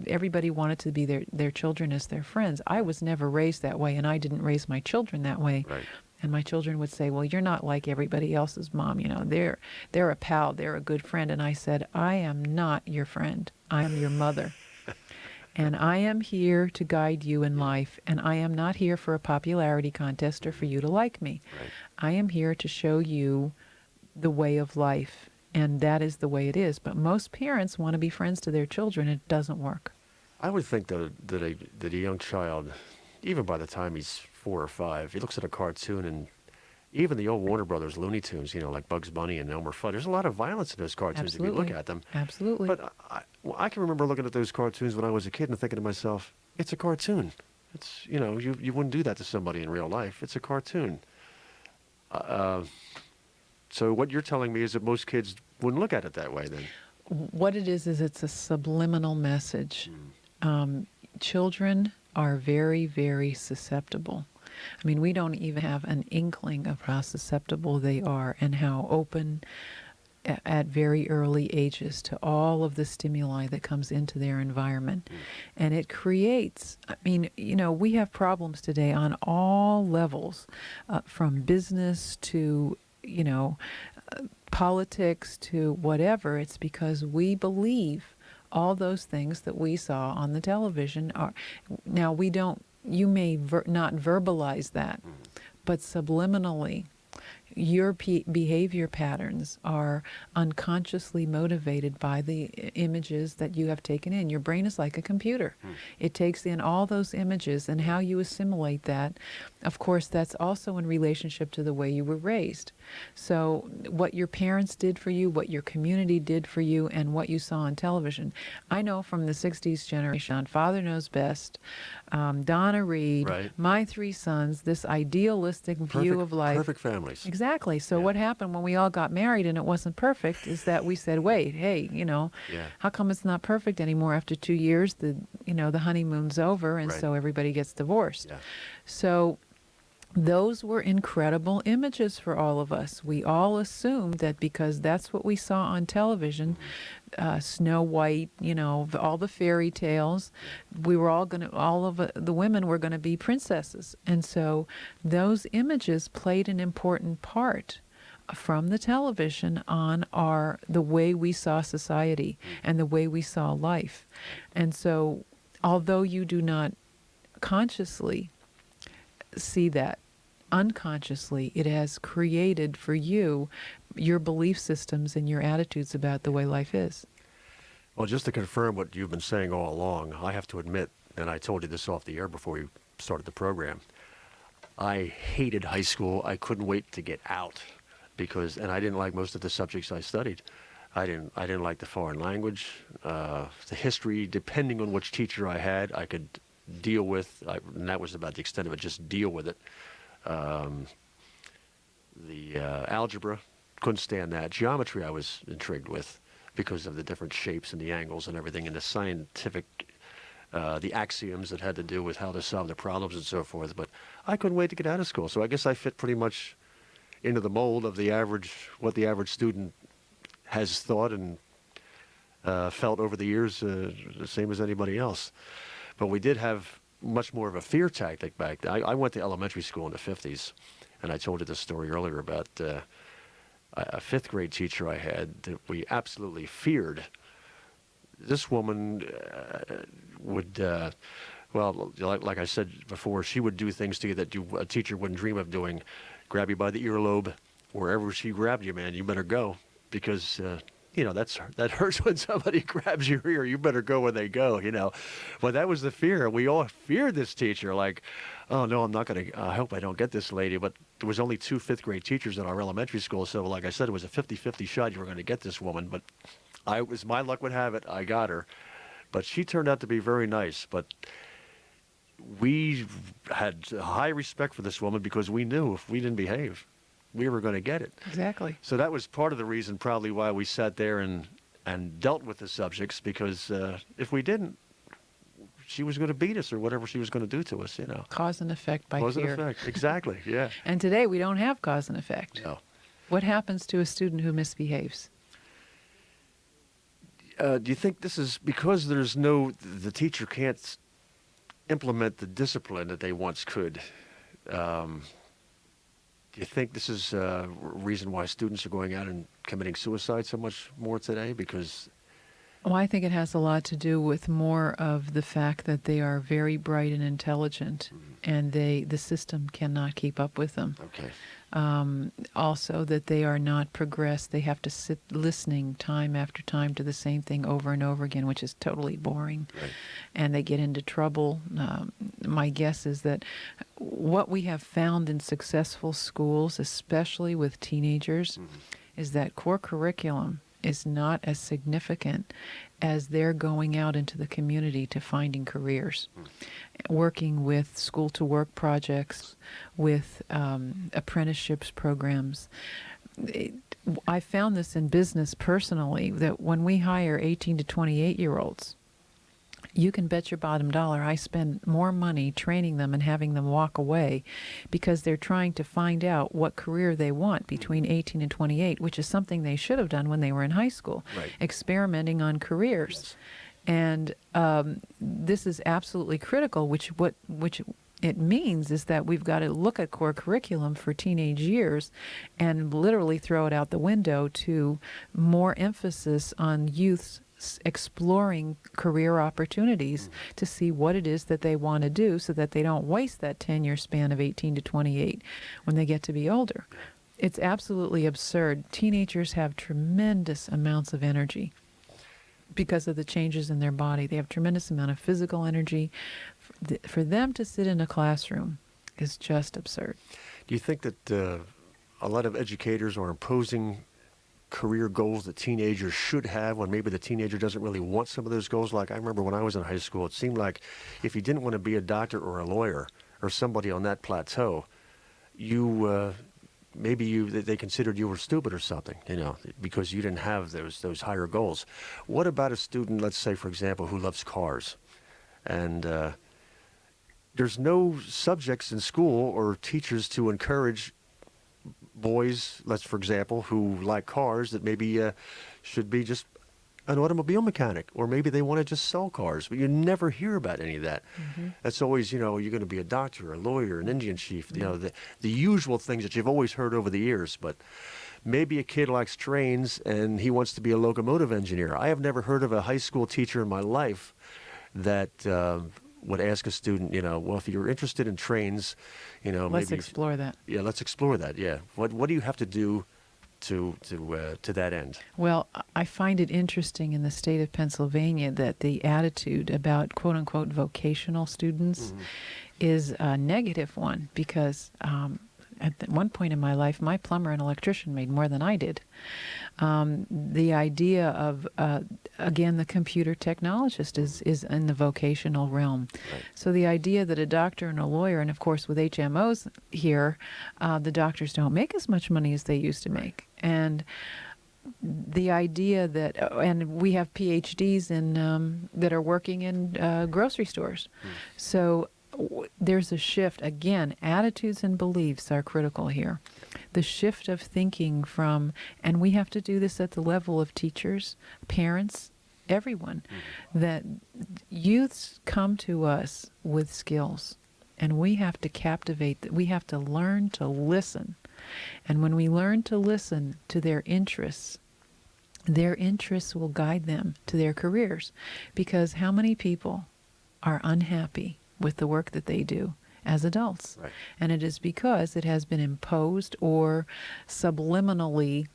everybody wanted to be their children as their friends. I was never raised that way, and I didn't raise my children that way. Right. And my children would say, "Well, you're not like everybody else's mom. You know, they're a pal, they're a good friend." And I said, "I am not your friend. I am your mother. And I am here to guide you in life, and I am not here for a popularity contest or for you to like me. Right. I am here to show you the way of life, and that is the way it is." But most parents want to be friends to their children. It doesn't work. I would think that a young child, even by the time he's 4 or 5, he looks at a cartoon, and even the old Warner Brothers Looney Tunes, you know, like Bugs Bunny and Elmer Fudd. There's a lot of violence in those cartoons if you look Absolutely. at them. Absolutely. But I can remember looking at those cartoons when I was a kid and thinking to myself, it's a cartoon. It's, you know, you wouldn't do that to somebody in real life. It's a cartoon. So what you're telling me is that most kids wouldn't look at it that way then. What it is it's a subliminal message. Children are very, very susceptible. I mean, we don't even have an inkling of how susceptible they are and how open at very early ages to all of the stimuli that comes into their environment. And it creates, I mean, you know, we have problems today on all levels, from business to, you know, politics to whatever. It's because we believe all those things that we saw on the television are. Now, we don't, you may not verbalize that, but subliminally, your behavior patterns are unconsciously motivated by the images that you have taken in. Your brain is like a computer. It takes in all those images, and how you assimilate that, of course, that's also in relationship to the way you were raised. So what your parents did for you, what your community did for you, and what you saw on television. I know from the 60s generation, Father Knows Best, Donna Reed, Right. My Three Sons, this idealistic view of life. Perfect families. Exactly. So Yeah. what happened when we all got married and it wasn't perfect is that we said, wait, hey, you know, Yeah. how come it's not perfect anymore after 2 years? The honeymoon's over, and Right. so everybody gets divorced. Yeah. So those were incredible images for all of us. We all assumed that because that's what we saw on television, Snow White, you know, all the fairy tales, we were all of the women were going to be princesses. And so those images played an important part from the television on the way we saw society and the way we saw life. And so although you do not consciously see that, unconsciously it has created for you your belief systems and your attitudes about the way life is. Well, just to confirm what you've been saying all along, I have to admit, and I told you this off the air before we started the program, I hated high school. I couldn't wait to get out and I didn't like most of the subjects I studied. I didn't like the foreign language, the history. Depending on which teacher I had, I could deal with, and that was about the extent of it, just deal with it. The algebra, couldn't stand that. Geometry I was intrigued with because of the different shapes and the angles and everything, and the scientific, the axioms that had to do with how to solve the problems and so forth. But I couldn't wait to get out of school. So I guess I fit pretty much into the mold of what the average student has thought and felt over the years, the same as anybody else. But we did have much more of a fear tactic back then. I went to elementary school in the 50s, and I told you this story earlier about a fifth grade teacher I had that we absolutely feared. This woman would, well, like I said before, she would do things to you that a teacher wouldn't dream of doing. Grab you by the earlobe. Wherever she grabbed you, man, you better go, because you know, that hurts when somebody grabs your ear. You better go where they go, you know. But that was the fear. We all feared this teacher. Like, oh, no, I'm not going to, I hope I don't get this lady. But there was only 2 fifth-grade teachers in our elementary school. So, like I said, it was a 50-50 shot you were going to get this woman. But as my luck would have it, I got her. But she turned out to be very nice. But we had high respect for this woman because we knew if we didn't behave, we were going to get it. Exactly. So that was part of the reason probably why we sat there and dealt with the subjects, because if we didn't, she was going to beat us or whatever she was going to do to us, Cause and effect by Cause and fear. effect. Exactly. Yeah. And today we don't have cause and effect. No. What happens to a student who misbehaves? Do you think this is because the teacher can't implement the discipline that they once could? Do you think this is a reason why students are going out and committing suicide so much more today? Because Well, I think it has a lot to do with more of the fact that they are very bright and intelligent, and the system cannot keep up with them. okay, Also, that they are not progressed. They have to sit listening time after time to the same thing over and over again, which is totally boring. right, And they get into trouble. My guess is that what we have found in successful schools, especially with teenagers, is that core curriculum is not as significant as they're going out into the community to finding careers, working with school-to-work projects, with apprenticeships programs. I found this in business personally, that when we hire 18 to 28-year-olds, you can bet your bottom dollar I spend more money training them and having them walk away because they're trying to find out what career they want between 18 and 28, which is something they should have done when they were in high school, right. experimenting on careers. And this is absolutely critical, which it means is that we've got to look at core curriculum for teenage years and literally throw it out the window to more emphasis on youth's exploring career opportunities to see what it is that they want to do so that they don't waste that 10-year span of 18 to 28 when they get to be older. It's absolutely absurd. Teenagers have tremendous amounts of energy because of the changes in their body. They have tremendous amount of physical energy. For them to sit in a classroom is just absurd. Do you think that a lot of educators are imposing career goals that teenagers should have when maybe the teenager doesn't really want some of those goals? Like I remember when I was in high school, it seemed like if you didn't want to be a doctor or a lawyer or somebody on that plateau, they considered you were stupid or something, because you didn't have those higher goals. What about a student, let's say, for example, who loves cars, and there's no subjects in school or teachers to encourage boys, for example, who like cars, that maybe should be just an automobile mechanic, or maybe they want to just sell cars, but you never hear about any of that. That's always, you're going to be a doctor, a lawyer, an Indian chief, the usual things that you've always heard over the years. But maybe a kid likes trains and he wants to be a locomotive engineer. I have never heard of a high school teacher in my life that would ask a student, well, if you're interested in trains, Let's maybe explore that. Yeah, let's explore that. Yeah, what do you have to do to that end? Well, I find it interesting in the state of Pennsylvania that the attitude about quote unquote vocational students is a negative one, because at one point in my life, my plumber and electrician made more than I did. The idea of, again, the computer technologist is in the vocational realm. Right. So the idea that a doctor and a lawyer, and of course with HMOs here, the doctors don't make as much money as they used to make. And the idea that, and we have PhDs that are working in grocery stores. So there's a shift. Again, attitudes and beliefs are critical here. The shift of thinking from, and we have to do this at the level of teachers, parents, everyone, that youths come to us with skills, and we have to captivate, we have to learn to listen. And when we learn to listen to their interests will guide them to their careers. Because how many people are unhappy with the work that they do as adults? Right. And it is because it has been imposed or subliminally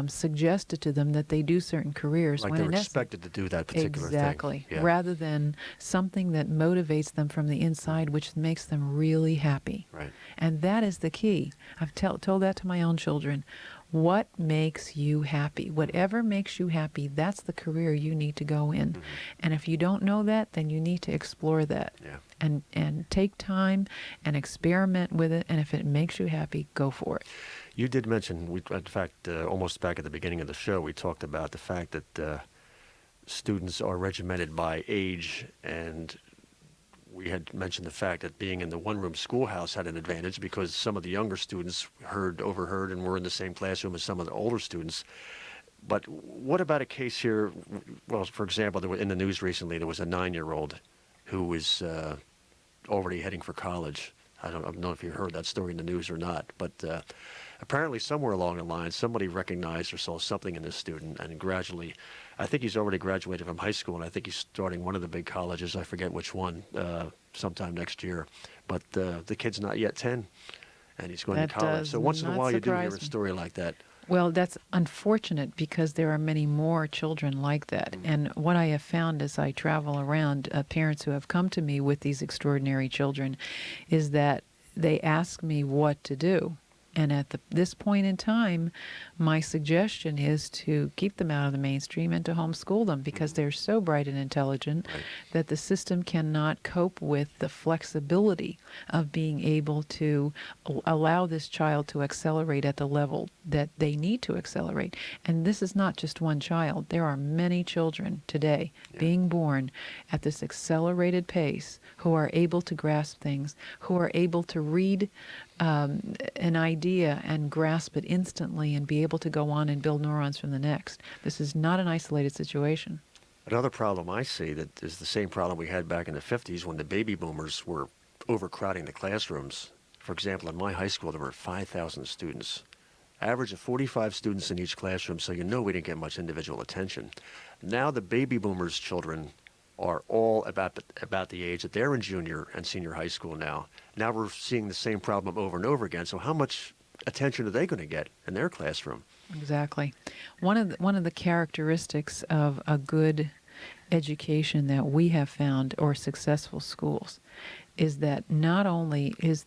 suggested to them that they do certain careers. Like when they're in essence, expected to do that particular thing. exactly, Yeah. rather than something that motivates them from the inside, which makes them really happy. Right. And that is the key. I've told that to my own children. What makes you happy? Whatever makes you happy, that's the career you need to go in. And if you don't know that, then you need to explore that. Yeah. And take time and experiment with it. And if it makes you happy, go for it. You did mention, in fact, almost back at the beginning of the show, we talked about the fact that students are regimented by age and we had mentioned the fact that being in the one-room schoolhouse had an advantage because some of the younger students overheard, and were in the same classroom as some of the older students. But what about a case here? Well, for example, in the news recently, there was a 9-year-old who was already heading for college. I don't know if you heard that story in the news or not, but apparently somewhere along the line, somebody recognized or saw something in this student, and gradually, I think he's already graduated from high school, and I think he's starting one of the big colleges. I forget which one, sometime next year. But the kid's not yet 10, and he's going to college. So once in a while, you do hear a story like that. Well, that's unfortunate because there are many more children like that. And what I have found as I travel around, parents who have come to me with these extraordinary children, is that they ask me what to do. And at this point in time, my suggestion is to keep them out of the mainstream and to homeschool them because they're so bright and intelligent that the system cannot cope with the flexibility of being able to allow this child to accelerate at the level that they need to accelerate. And this is not just one child. There are many children today being born at this accelerated pace who are able to grasp things, who are able to read an idea and grasp it instantly and be able to go on and build neurons from the next. This is not an isolated situation. Another problem I see that is the same problem we had back in the 50s when the baby boomers were overcrowding the classrooms. For example, in my high school, there were 5,000 students. Average of 45 students in each classroom, so we didn't get much individual attention. Now the baby boomers' children are all about the age that they're in junior and senior high school now. Now we're seeing the same problem over and over again. So how much attention are they going to get in their classroom? Exactly. One of the characteristics of a good education that we have found, or successful schools, is that not only is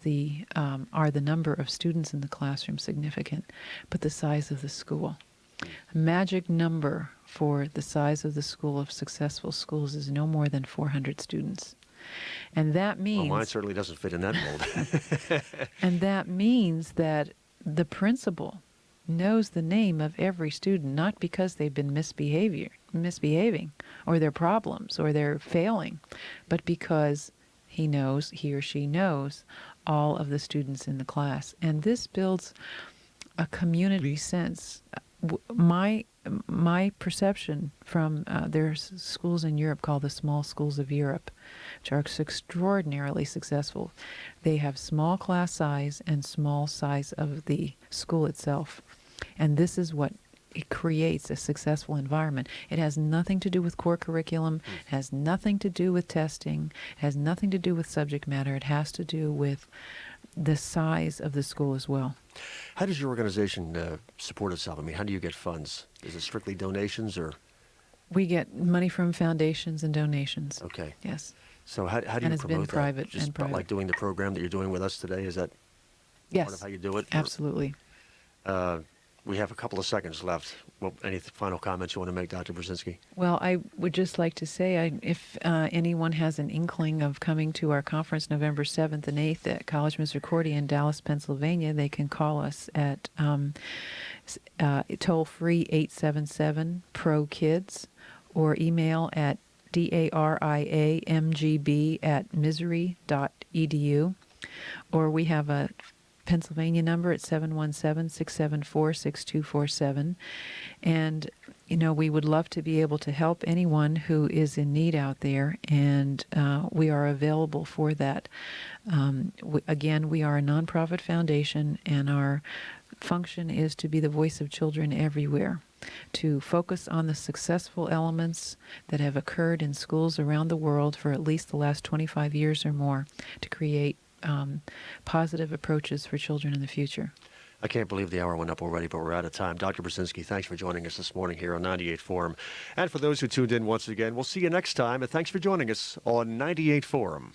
are the number of students in the classroom significant, but the size of the school. A magic number for the size of the school of successful schools is no more than 400 students. And that means... Well, mine certainly doesn't fit in that mold. And that means that the principal knows the name of every student, not because they've been misbehaving, or their problems, or they're failing, but because he or she knows all of the students in the class. And this builds a community sense. My perception from there's schools in Europe called the small schools of Europe, which are extraordinarily successful. They have small class size and small size of the school itself. And this is what it creates a successful environment. It has nothing to do with core curriculum, it has nothing to do with testing, it has nothing to do with subject matter. It has to do with the size of the school as well. How does your organization support itself? I mean, how do you get funds? Is it strictly donations or? We get money from foundations and donations. Okay. Yes. So how do you and it's promote been private that? Just and private. like doing the program that you're doing with us today? Is that part of how you do it? Absolutely. We have a couple of seconds left. Well, any final comments you want to make, Dr. Brezinski? Well, I would just like to say, if anyone has an inkling of coming to our conference November 7th and 8th at College Misericordia in Dallas, Pennsylvania, they can call us at toll-free 877-PRO-KIDS or email at dariamgb@misery.edu. Or we have a Pennsylvania number at 717-674-6247. And, we would love to be able to help anyone who is in need out there, and we are available for that. Again, we are a nonprofit foundation, and our function is to be the voice of children everywhere, to focus on the successful elements that have occurred in schools around the world for at least the last 25 years or more, to create positive approaches for children in the future. I can't believe the hour went up already, but we're out of time. Dr. Brezinski, thanks for joining us this morning here on 98 Forum. And for those who tuned in once again, we'll see you next time. And thanks for joining us on 98 Forum.